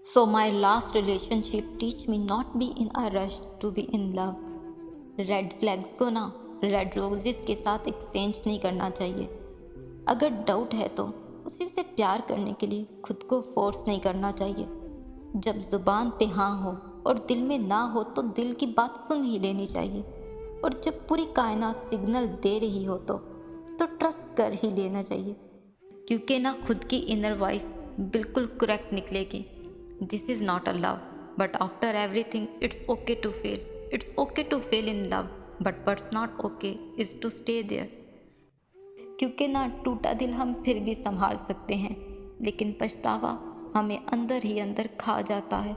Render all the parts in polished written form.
So my last relationship teach me not be in a rush to be in love. Red flags को ना red roses के साथ exchange नहीं करना चाहिए। अगर डाउट है तो उसी से प्यार करने के लिए खुद को फोर्स नहीं करना चाहिए। जब जुबान पे हाँ हो और दिल में ना हो तो दिल की बात सुन ही लेनी चाहिए। और जब पूरी कायनात सिग्नल दे रही हो तो ट्रस्ट कर ही लेना चाहिए, क्योंकि ना खुद की इनर वॉइस बिल्कुल करेक्ट निकलेगी। This is not a love, but after everything it's okay to fail. It's okay to fail in love, but what's not okay is to stay there. क्योंकि ना टूटा दिल हम फिर भी संभाल सकते हैं, लेकिन पछतावा हमें अंदर ही अंदर खा जाता है।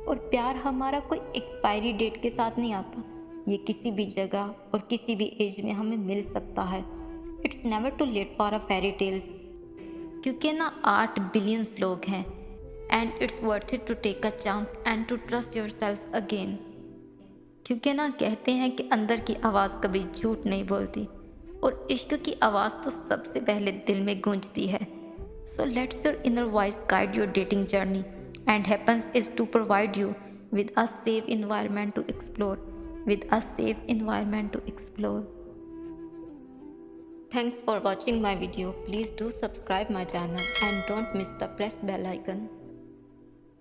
और प्यार हमारा कोई एक्सपायरी डेट के साथ नहीं आता। ये किसी भी जगह और किसी भी एज में हमें मिल सकता है। It's never too late for a fairy tales, क्योंकि ना 8 बिलियंस लोग हैं। And it's worth it to take a chance and to trust yourself again. क्योंकि ना कहते हैं कि अंदर की आवाज़ कभी झूठ नहीं बोलती, और इश्क की आवाज़ तो सबसे पहले दिल में गूंजती है। So let's your inner voice guide your dating journey, and happens is to provide you with a safe environment to explore. Thanks for watching my video. Please do subscribe my channel and don't miss the press bell icon.